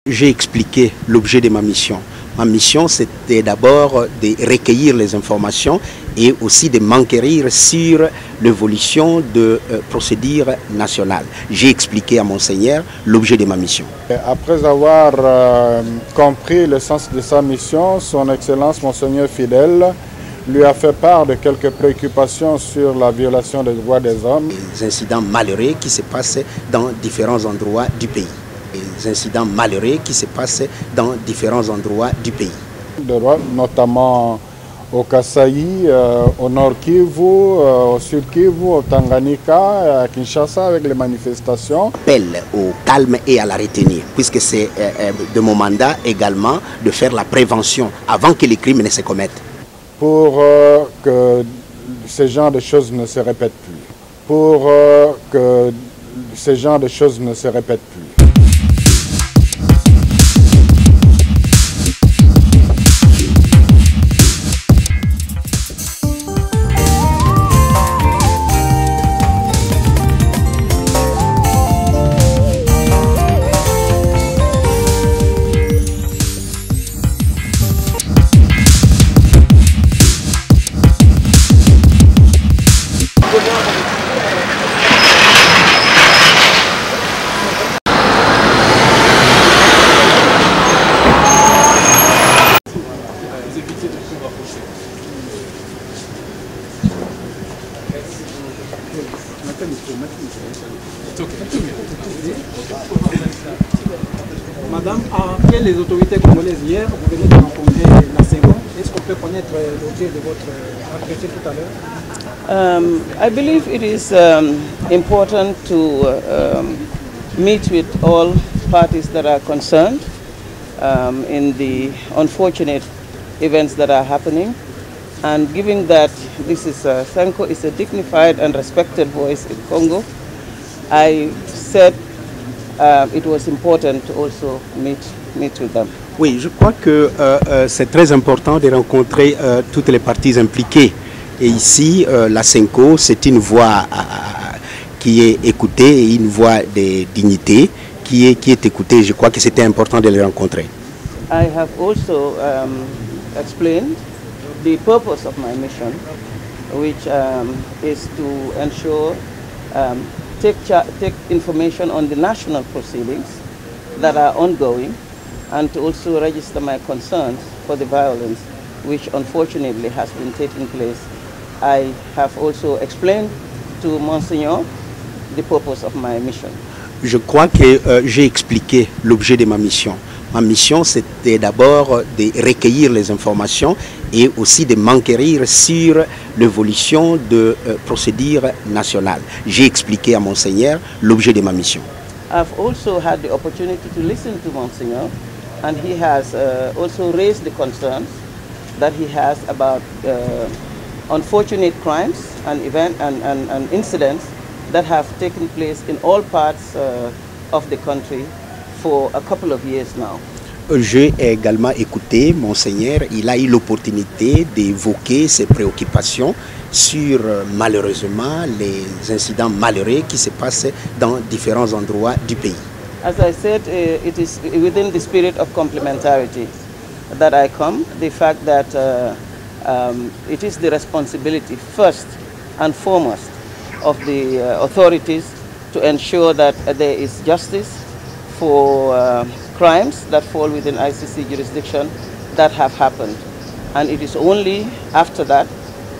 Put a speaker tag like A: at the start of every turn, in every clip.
A: J'ai expliqué l'objet de ma mission. Ma mission, c'était d'abord de recueillir les informations et aussi de m'enquérir sur l'évolution de procédures nationales. J'ai expliqué à Monseigneur l'objet de ma mission.
B: Après avoir compris le sens de sa mission, son Excellence Monseigneur Fidèle lui a fait part de quelques préoccupations sur la violation des droits des hommes.
A: Les incidents malheureux qui se passent dans différents endroits du pays. Les incidents malheureux qui se passent dans différents endroits du pays.
B: Notamment au Kasaï, au Nord Kivu, au Sud Kivu, au Tanganyika, à Kinshasa avec les manifestations.
A: Appel au calme et à la retenue, puisque c'est de mon mandat également de faire la prévention avant que les crimes ne se commettent.
B: Pour que ce genre de choses ne se répètent plus. Pour que ce genre de choses ne se répètent plus.
C: Madame, après les autorités congolaises hier, vous venez de rencontrer la Senko. Est-ce qu'on peut connaître l'objet de votre entretien tout à l'heure?
D: I believe it is important to meet with all parties that are concerned in the unfortunate events that are happening. And given that this is Senko is a dignified and respected voice in Congo, I said it was important to also meet with them.
A: Oui, je crois que c'est très important de rencontrer toutes les parties impliquées. Et ici, la Senko, c'est une voix qui est écoutée et une voix de dignité qui est écoutée. Je crois que c'était important de les rencontrer.
D: I have also explained the purpose of my mission, which is to ensure take information on the national proceedings that are ongoing and to also register my concerns for the violence which unfortunately has been taking place. I have also explained to Monseigneur the purpose of my mission.
A: Je crois que j'ai expliqué l'objet de ma mission. Ma mission, c'était d'abord de recueillir les informations et aussi de m'enquérir sur l'évolution de procédures nationales. J'ai expliqué à Monseigneur l'objet de ma mission.
D: I've also had the opportunity to listen to Monseigneur, and he has also raised the concerns that he has about unfortunate crimes and incidents that have taken place in all parts of the country for a couple of years now.
A: J'ai également écouté Monseigneur. Il a eu l'opportunité d'évoquer ses préoccupations sur malheureusement les incidents malheureux qui se passent dans différents endroits du pays.
D: As I said, it is within the spirit of complementarity that I come. The fact that it is the responsibility first and foremost of the authorities to ensure that there is justice for crimes that fall within ICC jurisdiction that have happened. And it is only after that,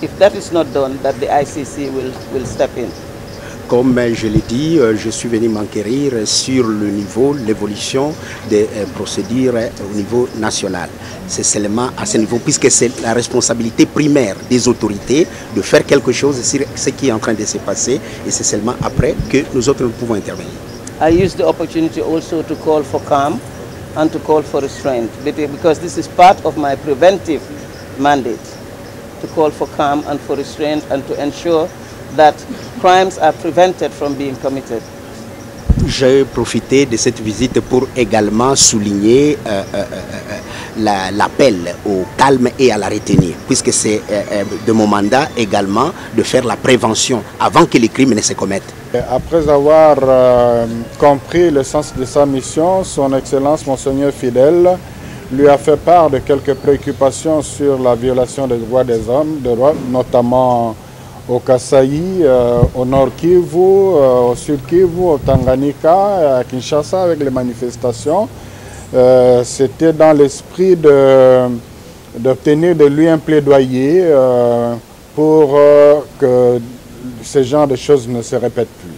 D: if that is not done, that the ICC will step in.
A: Comme je l'ai dit, je suis venu m'enquérir sur le niveau, l'évolution des procédures au niveau national. C'est seulement à ce niveau, puisque c'est la responsabilité primaire des autorités de faire quelque chose sur ce qui est en train de se passer, et c'est seulement après que nous autres nous pouvons intervenir.
D: I used the opportunity also to call for calm and to call for restraint, because this is part of my preventive mandate, to call for calm and for restraint and to ensure that crimes are prevented from being committed.
A: J'ai profité de cette visite pour également souligner l'appel au calme et à la retenue, puisque c'est de mon mandat également de faire la prévention avant que les crimes ne se commettent.
B: Après avoir compris le sens de sa mission, son Excellence Monseigneur Fidèle lui a fait part de quelques préoccupations sur la violation des droits des hommes, notamment au Kasaï, au Nord Kivu, au Sud Kivu, au Tanganyika, à Kinshasa avec les manifestations. C'était dans l'esprit d'obtenir de lui un plaidoyer pour que ce genre de choses ne se répètent plus.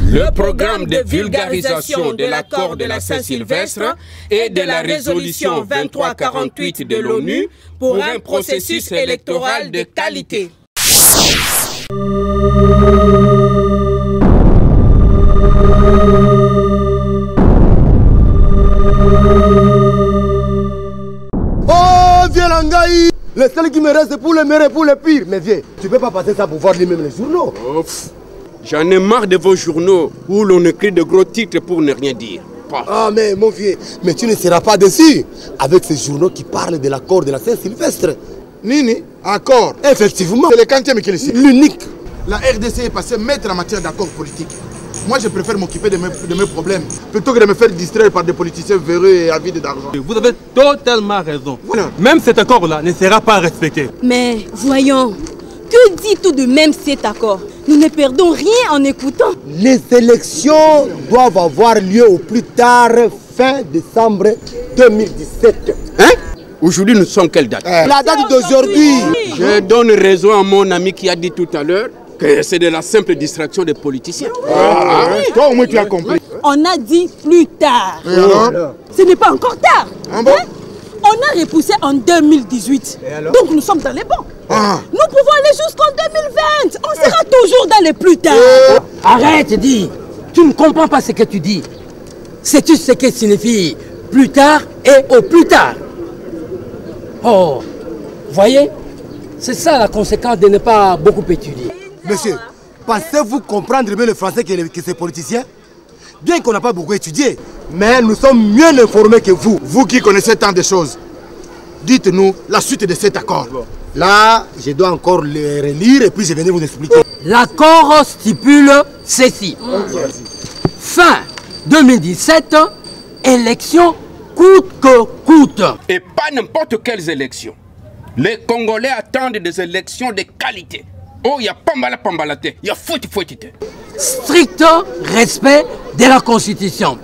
E: Le programme de vulgarisation de l'accord de la Saint-Sylvestre et de la résolution 2348 de l'ONU pour un processus électoral de qualité.
F: Oh, viens Langaï! Le seul qui me reste c'est pour le meilleur et pour le pire. Mais viens, tu peux pas passer ça pour voir lui-même les journaux.
E: J'en ai marre de vos journaux où l'on écrit de gros titres pour ne rien dire.
F: Ah mais mon vieux, mais tu ne seras pas déçu avec ces journaux qui parlent de l'accord de la Saint-Sylvestre.
G: Nini, accord.
F: Effectivement.
G: C'est le quantième qu'il ici.
F: L'unique.
G: La RDC est passée maître en matière d'accord politique. Moi, je préfère m'occuper de mes problèmes plutôt que de me faire distraire par des politiciens véreux et avides d'argent.
H: Vous avez totalement raison. Voilà. Même cet accord-là ne sera pas respecté.
I: Mais voyons, que dit tout de même cet accord? Nous ne perdons rien en écoutant.
F: Les élections doivent avoir lieu au plus tard fin décembre 2017.
E: Hein? Aujourd'hui, nous sommes quelle date?
F: La date d'aujourd'hui.
E: Je donne raison à mon ami qui a dit tout à l'heure que c'est de la simple distraction des politiciens.
G: Toi au moins tu as compris.
I: On a dit plus tard.
G: Et alors?
I: Ce n'est pas encore tard.
G: Ah bon?
I: On a repoussé en 2018. Donc nous sommes dans les bons. Nous pouvons aller jusqu'en 2020. On sera toujours dans les plus tard.
J: Arrête, dis. Tu ne comprends pas ce que tu dis. Sais-tu ce que signifie plus tard et au plus tard? Oh, voyez, c'est ça la conséquence de ne pas beaucoup étudier.
F: Monsieur, pensez-vous comprendre mieux le français que ces politiciens? Bien qu'on n'a pas beaucoup étudié, mais nous sommes mieux informés que vous.
G: Vous qui connaissez tant de choses, dites-nous la suite de cet accord.
F: Là, je dois encore le relire et puis je vais vous expliquer.
J: L'accord stipule ceci. Fin 2017, élection coûte que coûte.
E: Et pas n'importe quelles élections. Les Congolais attendent des élections de qualité. Oh, il y a pambalate, il y a fouti.
J: Strict respect de la Constitution.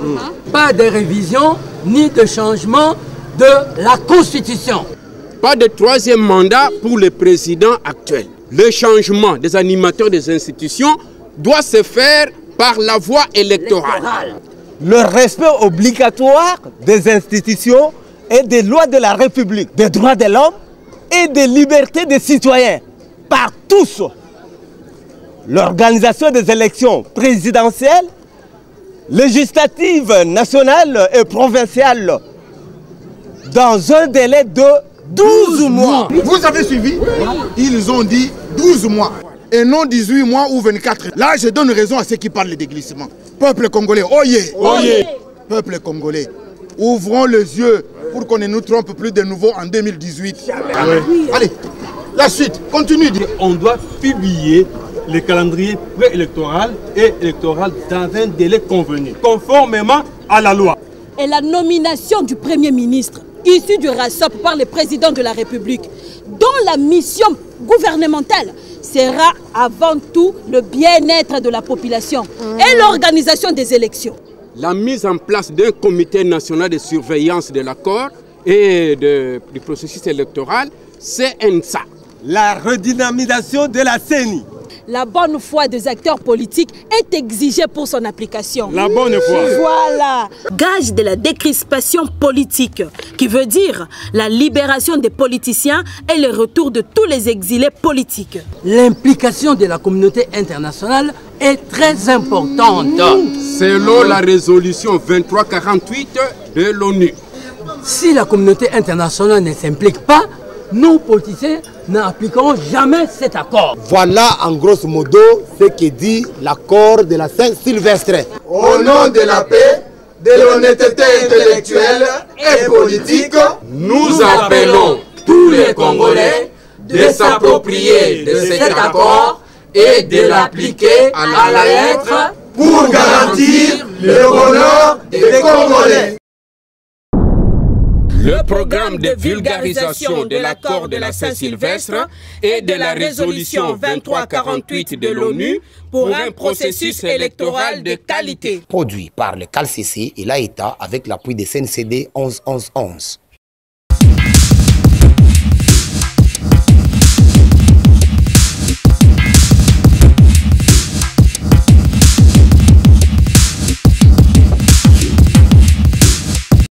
J: Pas de révision ni de changement de la Constitution.
E: Pas de troisième mandat pour le président actuel. Le changement des animateurs des institutions doit se faire par la voie électorale.
K: Le respect obligatoire des institutions et des lois de la République, des droits de l'homme et des libertés des citoyens par tous. L'organisation des élections présidentielles, législatives, nationales et provinciales dans un délai de 12 mois.
G: Vous avez suivi? Ils ont dit 12 mois et non 18 mois ou 24. Là, je donne raison à ceux qui parlent des glissements. Peuple congolais, oyez! Oyez! Peuple congolais, ouvrons les yeux pour qu'on ne nous trompe plus de nouveau en 2018. Allez, la suite, continue.
H: On doit publier le calendrier préélectoral et électoral dans un délai convenu, conformément à la loi.
I: Et la nomination du Premier ministre, issu du RASOP par le président de la République, dont la mission gouvernementale sera avant tout le bien-être de la population et l'organisation des élections.
E: La mise en place d'un comité national de surveillance de l'accord et du processus électoral, c'est ça.
K: La redynamisation de la CENI.
I: la bonne foi des acteurs politiques est exigée pour son application.
H: La bonne foi.
I: Voilà. Gage de la décrispation politique, qui veut dire la libération des politiciens et le retour de tous les exilés politiques.
J: L'implication de la communauté internationale est très importante.
E: Selon la résolution 2348 de l'ONU.
J: Si la communauté internationale ne s'implique pas, nos politiciens n'appliqueront jamais cet accord.
F: Voilà en grosso modo ce que dit l'accord de la Saint-Sylvestre.
G: Au nom de la paix, de l'honnêteté intellectuelle et politique,
E: Nous appelons tous les Congolais de s'approprier de cet accord et de l'appliquer à la lettre
G: pour garantir le bonheur des Congolais.
E: Le programme de vulgarisation de l'accord de la Saint-Sylvestre et de la résolution 2348 de l'ONU pour un processus électoral de qualité.
L: Produit par le CALCC et l'AETA avec l'appui des CNCD 11-11-11.